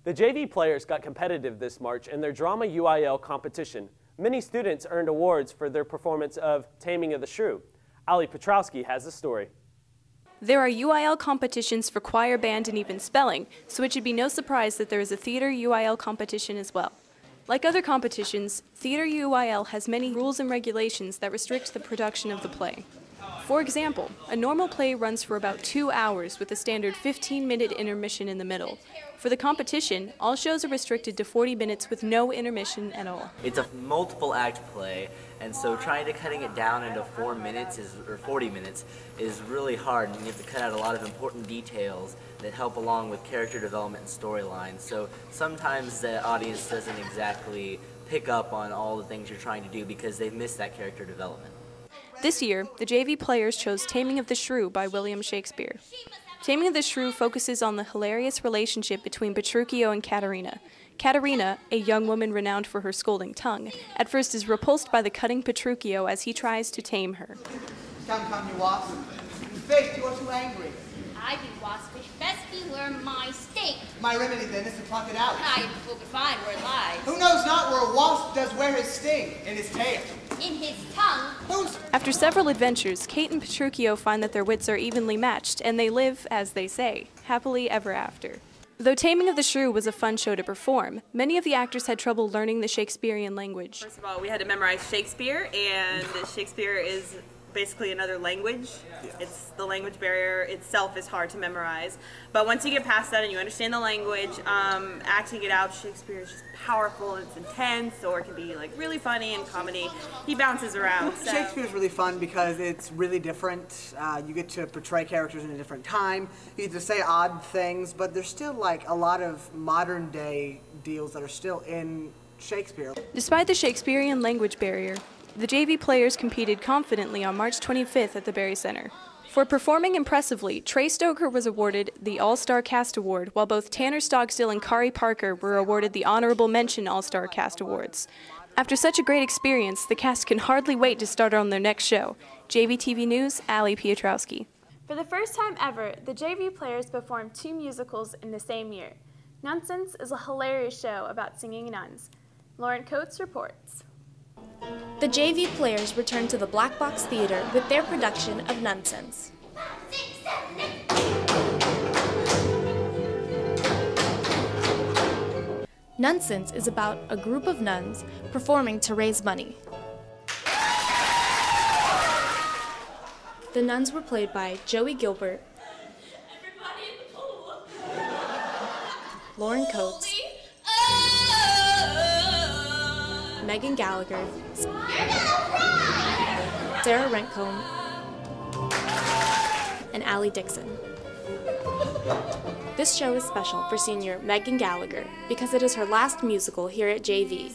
The JV players got competitive this March in their Drama UIL competition. Many students earned awards for their performance of Taming of the Shrew. Ali Petrowski has the story. There are UIL competitions for choir, band, and even spelling, so it should be no surprise that there is a theater UIL competition as well. Like other competitions, Theater UIL has many rules and regulations that restrict the production of the play. For example, a normal play runs for about 2 hours with a standard 15-minute intermission in the middle. For the competition, all shows are restricted to 40 minutes with no intermission at all. It's a multiple act play, and so trying to cutting it down into 4 minutes or 40 minutes is really hard, and you have to cut out a lot of important details that help along with character development and storylines. So sometimes the audience doesn't exactly pick up on all the things you're trying to do because they've missed that character development. This year, the JV players chose Taming of the Shrew by William Shakespeare. Taming of the Shrew focuses on the hilarious relationship between Petruchio and Caterina. Caterina, a young woman renowned for her scolding tongue, at first is repulsed by the cutting Petruchio as he tries to tame her. Come, you wasp. In faith, you are too angry. I be waspish, best you learn my steak. My remedy then is to pluck it out. I who could find where it lies. Who knows not where a wasp does wear his sting? In his tail. In his tongue. After several adventures, Kate and Petruchio find that their wits are evenly matched, and they live, as they say, happily ever after. Though Taming of the Shrew was a fun show to perform, many of the actors had trouble learning the Shakespearean language. First of all, we had to memorize Shakespeare, and Shakespeare is basically another language. Yes. It's the language barrier itself is hard to memorize, but once you get past that and you understand the language, acting it out, Shakespeare is just powerful and it's intense, or it can be like really funny and comedy. He bounces around. So. Shakespeare is really fun because it's really different. You get to portray characters in a different time. You get to say odd things, but there's still like a lot of modern day deals that are still in Shakespeare. Despite the Shakespearean language barrier, the JV players competed confidently on March 25th at the Berry Center. For performing impressively, Trey Stoker was awarded the All-Star Cast Award, while both Tanner Stockstill and Kari Parker were awarded the Honorable Mention All-Star Cast Awards. After such a great experience, the cast can hardly wait to start on their next show. JVTV News, Ali Piotrowski. For the first time ever, the JV players performed 2 musicals in the same year. Nonsense is a hilarious show about singing nuns. Lauren Coates reports. The JV players returned to the Black Box Theater with their production of Nonsense. Nonsense is about a group of nuns performing to raise money. The nuns were played by Joey Gilbert, Lauren Coates, Megan Gallagher, Sarah Rentcomb, and Allie Dixon. This show is special for senior Megan Gallagher because it is her last musical here at JV.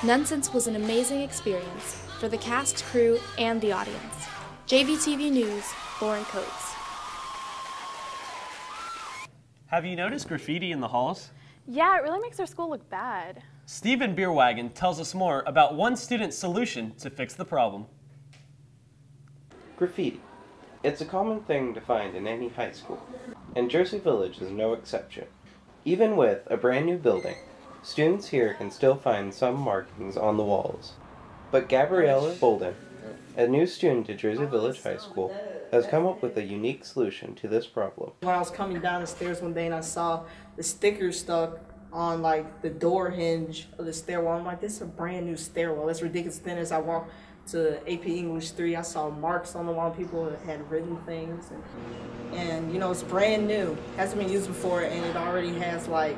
Nonsense was an amazing experience for the cast, crew, and the audience. JVTV News, Lauren Coates. Have you noticed graffiti in the halls? Yeah, it really makes our school look bad. Stephen Beerwagen tells us more about one student's solution to fix the problem. Graffiti. It's a common thing to find in any high school, and Jersey Village is no exception. Even with a brand new building, students here can still find some markings on the walls. But Gabriella Bolden, a new student at Jersey Village High School, has come up with a unique solution to this problem. When I was coming down the stairs one day and I saw the sticker stuck on like the door hinge of the stairwell, I'm like, this is a brand new stairwell. It's ridiculous. Then as I walked to AP English 3, I saw marks on the wall. People had written things, and you know, it's brand new. Hasn't been used before, and it already has like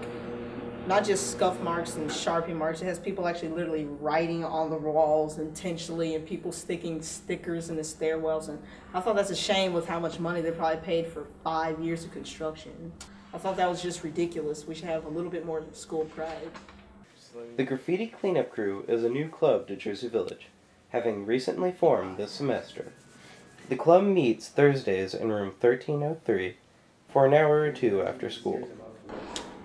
not just scuff marks and Sharpie marks. It has people actually literally writing on the walls intentionally, and people sticking stickers in the stairwells. And I thought that's a shame with how much money they probably paid for 5 years of construction. I thought that was just ridiculous. We should have a little bit more school pride. The Graffiti Cleanup Crew is a new club to Jersey Village, having recently formed this semester. The club meets Thursdays in room 1303 for an hour or 2 after school.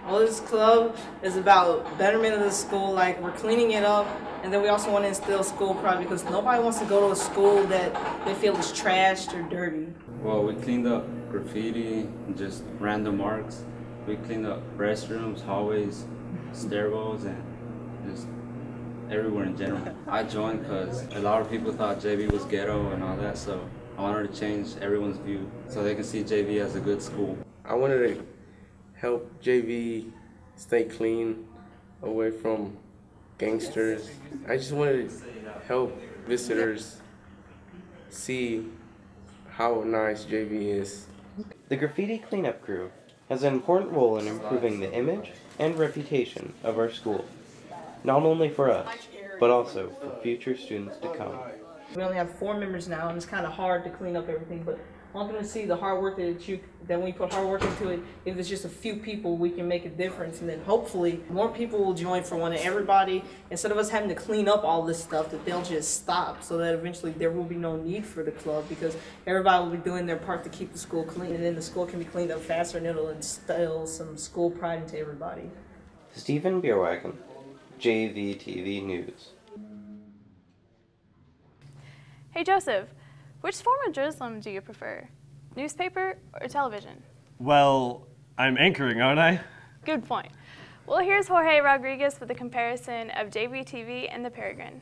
All this club is about betterment of the school. Like, we're cleaning it up And then we also want to instill school pride because nobody wants to go to a school that they feel is trashed or dirty. Well, we cleaned up graffiti, just random marks. We cleaned up restrooms, hallways, stairwells, and just everywhere in general. I joined because a lot of people thought JV was ghetto and all that, so I wanted to change everyone's view so they can see JV as a good school. I wanted to help JV stay clean, away from gangsters. I just wanted to help visitors see how nice JV is. The graffiti cleanup crew has an important role in improving the image and reputation of our school, not only for us, but also for future students to come. We only have 4 members now, and it's kind of hard to clean up everything, but I want them to see the hard work that when we put hard work into it, if it's just a few people, we can make a difference, and then hopefully more people will join for one, and everybody, instead of us having to clean up all this stuff, that they'll just stop, so that eventually there will be no need for the club, because everybody will be doing their part to keep the school clean, and then the school can be cleaned up faster, and it'll instill some school pride into everybody. Stephen Bierwagen, JVTV News. Hey Joseph, which form of journalism do you prefer? Newspaper or television? Well, I'm anchoring, aren't I? Good point. Well, here's Jorge Rodriguez with a comparison of JVTV and the Peregrine.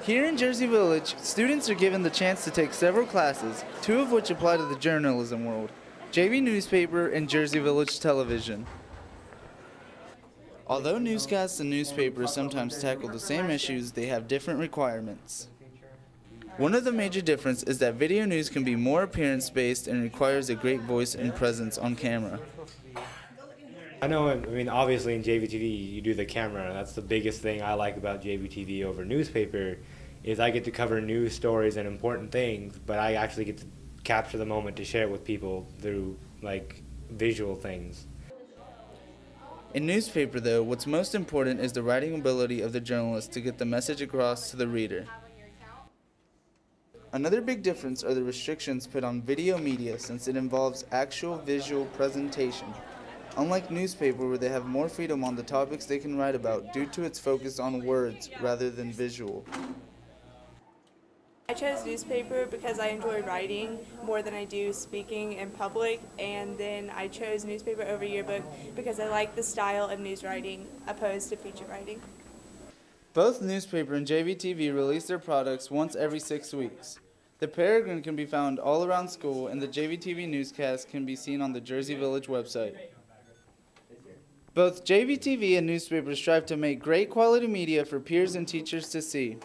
Here in Jersey Village, students are given the chance to take several classes, 2 of which apply to the journalism world, JV Newspaper and Jersey Village Television. Although newscasts and newspapers sometimes tackle the same issues, they have different requirements. One of the major differences is that video news can be more appearance-based and requires a great voice and presence on camera. I know, I mean, obviously in JVTV you do the camera. That's the biggest thing I like about JVTV over newspaper, is I get to cover news stories and important things, but I actually get to capture the moment to share it with people through, like, visual things. In newspaper, though, what's most important is the writing ability of the journalist to get the message across to the reader. Another big difference are the restrictions put on video media since it involves actual visual presentation. Unlike newspaper where they have more freedom on the topics they can write about due to its focus on words rather than visual. I chose newspaper because I enjoy writing more than I do speaking in public, and then I chose newspaper over yearbook because I like the style of news writing opposed to feature writing. Both newspaper and JVTV release their products once every 6 weeks. The Peregrine can be found all around school, and the JVTV newscast can be seen on the Jersey Village website. Both JVTV and newspapers strive to make great quality media for peers and teachers to see.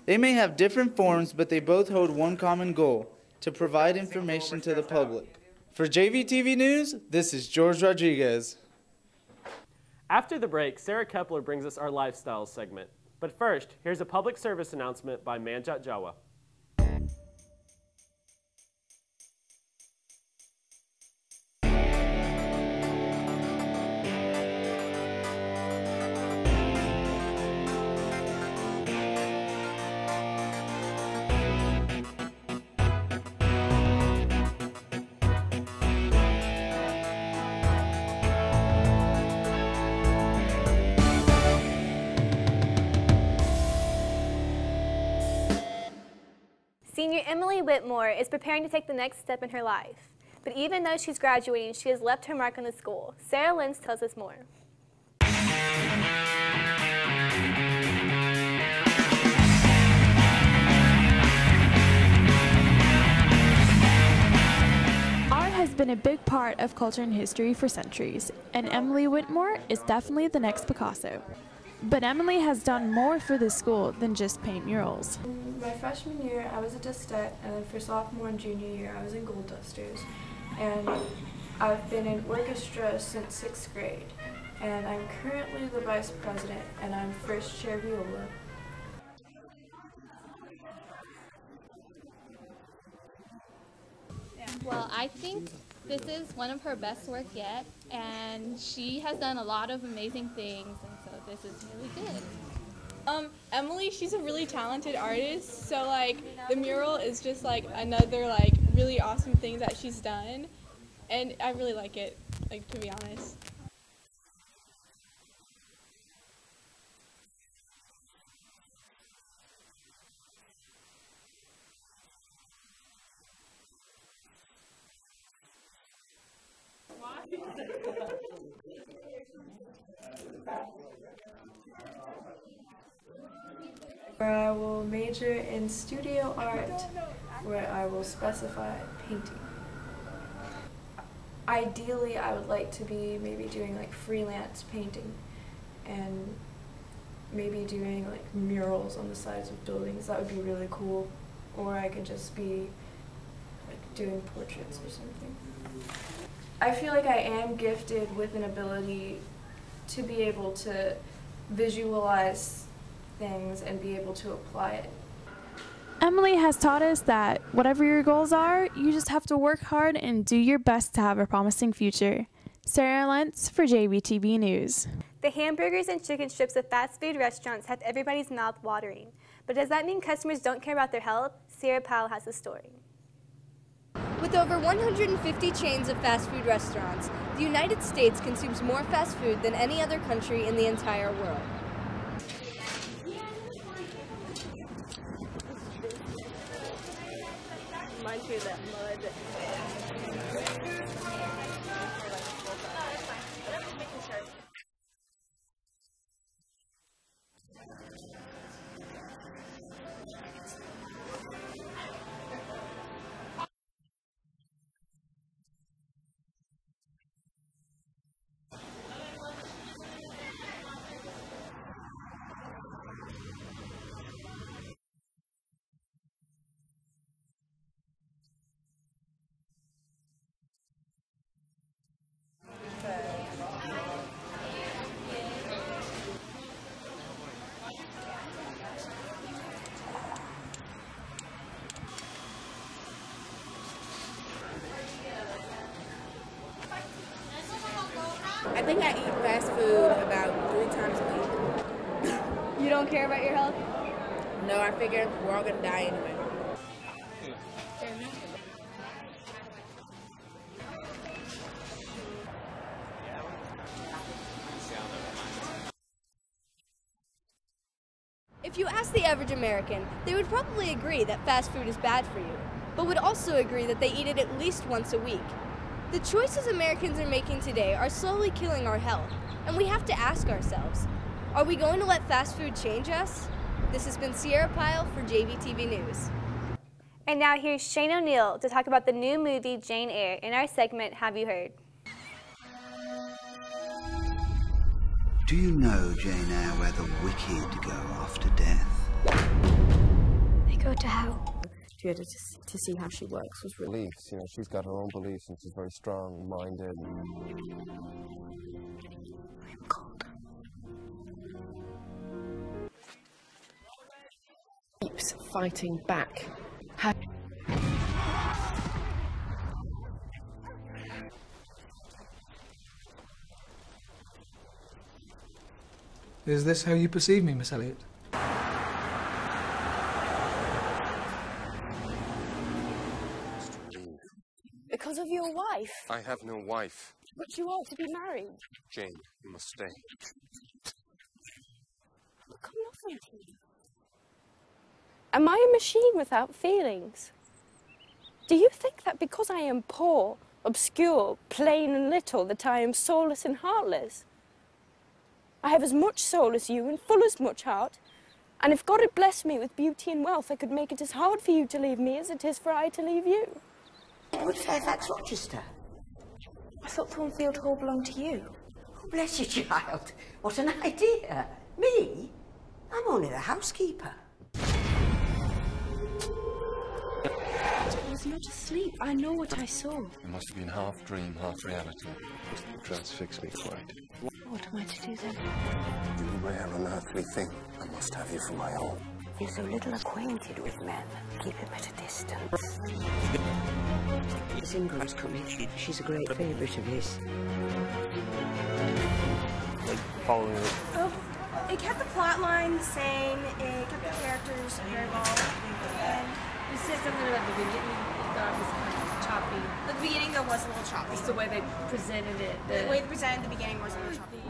They may have different forms, but they both hold one common goal: to provide information to the public. For JVTV News, this is George Rodriguez. After the break, Sarah Kepler brings us our lifestyle segment. But first, here's a public service announcement by Manjat Jawa. Senior Emily Whitmore is preparing to take the next step in her life. But even though she's graduating, she has left her mark on the school. Sarah Lenz tells us more. Art has been a big part of culture and history for centuries, and Emily Whitmore is definitely the next Picasso. But Emily has done more for this school than just paint murals. My freshman year, I was a dustette, and then for sophomore and junior year, I was in Gold Dusters. And I've been in orchestra since 6th grade. And I'm currently the vice president, and I'm first chair viola. Well, I think this is one of her best work yet, and she has done a lot of amazing things, and so this is really good. Emily, she's a really talented artist, so like the mural is just like another like really awesome thing that she's done, and I really like it, like, to be honest. Where I will major in studio art, where I will specify painting. Ideally, I would like to be maybe doing like freelance painting and maybe doing like murals on the sides of buildings. That would be really cool. Or I could just be like doing portraits or something. I feel like I am gifted with an ability to be able to visualize things and be able to apply it. Emily has taught us that whatever your goals are, you just have to work hard and do your best to have a promising future. Sarah Lentz for JVTV News. The hamburgers and chicken strips of fast food restaurants have everybody's mouth watering. But does that mean customers don't care about their health? Sierra Powell has a story. With over 150 chains of fast food restaurants, the United States consumes more fast food than any other country in the entire world. Reminds me of that mud. I think I eat fast food about 3 times a week. You don't care about your health? No, I figure we're all gonna die anyway. If you ask the average American, they would probably agree that fast food is bad for you, but would also agree that they eat it at least once a week. The choices Americans are making today are slowly killing our health, and we have to ask ourselves, are we going to let fast food change us? This has been Sierra Pyle for JVTV News. And now here's Shane O'Neill to talk about the new movie Jane Eyre in our segment, Have You Heard? Do you know, Jane Eyre, where the wicked go after death? They go to hell. To be able to see how she works was really... Beliefs, you know, she's got her own beliefs and she's very strong-minded. I'm cold. Keeps fighting back. Is this how you perceive me, Miss Elliot? Because of your wife? I have no wife. But you ought to be married. Jane, you must stay. Come off with me. Am I a machine without feelings? Do you think that because I am poor, obscure, plain and little, that I am soulless and heartless? I have as much soul as you and full as much heart. And if God had blessed me with beauty and wealth, I could make it as hard for you to leave me as it is for I to leave you. Edward Fairfax Rochester. I thought Thornfield Hall belonged to you. Oh, bless you, child. What an idea. Me? I'm only the housekeeper. I was not asleep. I know what I saw. It must have been half dream, half reality. Transfix me quite. What am I to do then? You rare unearthly thing. I must have you for my own. You're so little acquainted with men. Keep him at a distance. Miss Ingram's coming. She's a great favourite of his. Like, following it. Oh, it kept the plot line the same. It kept the characters very well. And you said something about the beginning. You thought it was kind of choppy. At the beginning, though, was a little choppy. Just the way they presented it. The way they presented the beginning was a little choppy.